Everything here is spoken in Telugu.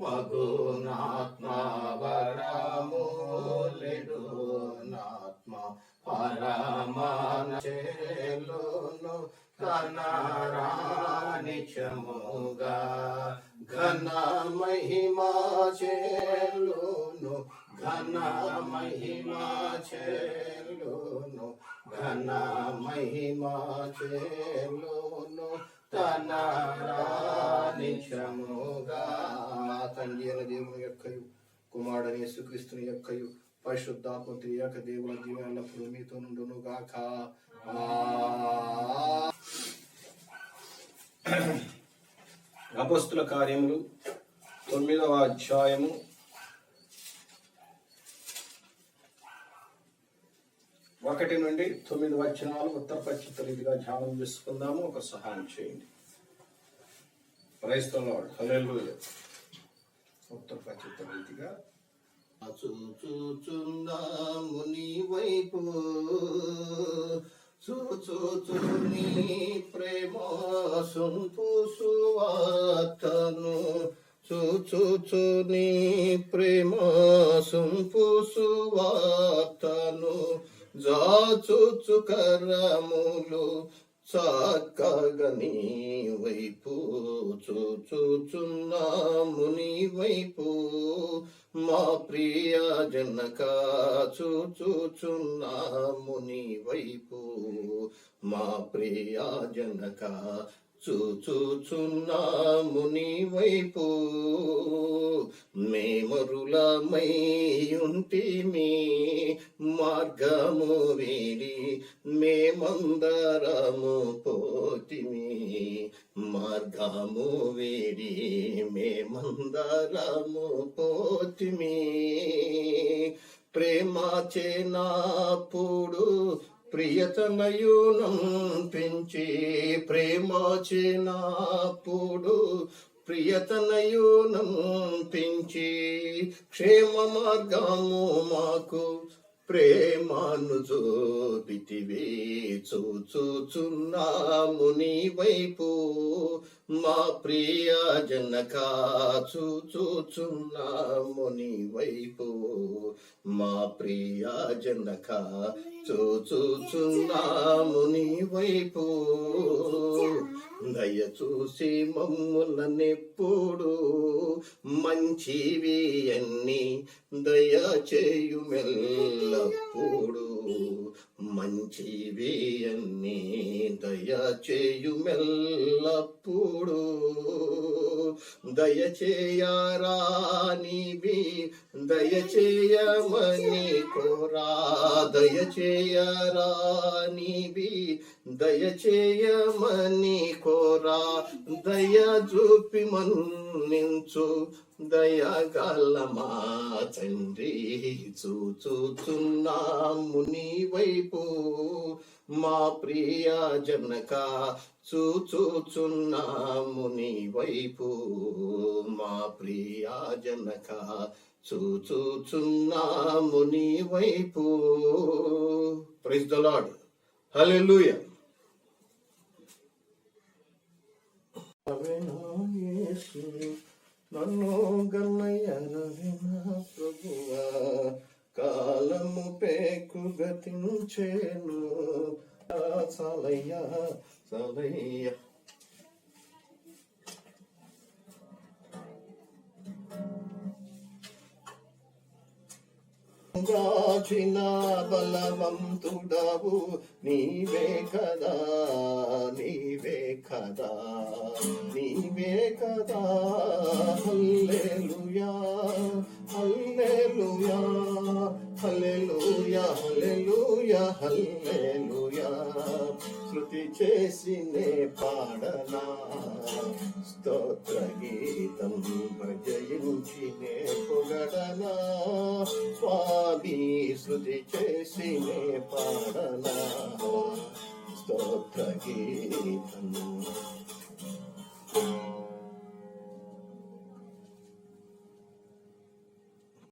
మగునాత్మ వరములెడునాత్మ పరమాన చేలును కనరానిచముగా ఘన మహిమా చేలును ఘన మహిమా చేలును ఘన మహిమా చేలును తనరానిచముగా. తండ్రి అయిన దేవుని యొక్కయు కుమారుడైన యేసుక్రీస్తుని యొక్కయు పరిశుద్ధాత్మ త్రియేక దేవుని దీవెన ఎల్లప్పుడూ మీతో నుండును గాక. అపొస్తలుల కార్యములు 9వ అధ్యాయము 1 నుండి 9 వచనాలు ఉత్తర పశ్చిమ రీతిగా ధ్యానం చేసుకుందాము. ఒక సహాయం చేయండి. Praise the lord. హల్లెలూయా. ఉత్తర పశ్చిమ రీతిగా చూచుచున్నాము నీ వైపు, చూచుచుని ప్రేమ సుంపు సువార్తను, చూచుచుని ప్రేమ సుంపు సువార్తను, జాచుచు కరములు చక్కగా నీ వైపు, చూచుచున్నాము నీ వైపు మా ప్రియ జనక, చూచుచున్నాము నీ వైపు మా ప్రియ జనక, చూచుచున్నాము నీ వైపు. మేమరులమై ఉంటిమి మార్గము వీడి, మేమందరము పోతిమి మార్గము వీడి, మేమందరము పోతిమి. ప్రేమ చేనాపుడు ప్రియతనయునం పెంచి, ప్రేమ చేనాపుడు ప్రియతనయునం పెంచి, క్షేమ మార్గము మాకు ప్రేమను చూపితివి, చూచుచున్నాము నీ వైపు మా ప్రియ జనక, చూచుచున్నాము నీ వైపు మా ప్రియ జనక, చూచుచున్నాము నీ వైపు. దయ చూసి మమ్ములనెప్పుడు మంచివి అన్ని దయ చేయుమెల్లప్పుడు, మంచివి అన్ని దయ చేయుమెల్లప్పుడు. దయచేయరానివి దయచేయమని కోరా, దయచేయరానివి దయచేయమని కోరా, దయ చూపి మన్నించు దయగల మా తండ్రి, చూచుచున్నాము నీ వైపు మా ప్రియ జనక, చూచుచున్నాము నీ వైపు మా ప్రియ జనక, చూచుచున్నాము నీ వైపు. Praise the lord. హల్లెలూయా. నన్ను గన్నయ్యన ప్రభువా, కాలము పేకు గతించేను చాలయ్యా చాలయ్యా. గాచిన బలవంతుడవు నీవే కదా, నీవే కదా, నీవే కదా. హల్లెలూయా హల్లెలూయా హల్లెలూయా హల్లెలూయా హల్లెలూయా. శృతి చేసినే పాడనా స్తోత్ర గీతం, భజయించినే పొగడనా స్వామి, శృతి చేసినే పాడనా స్తోత్ర గీతం.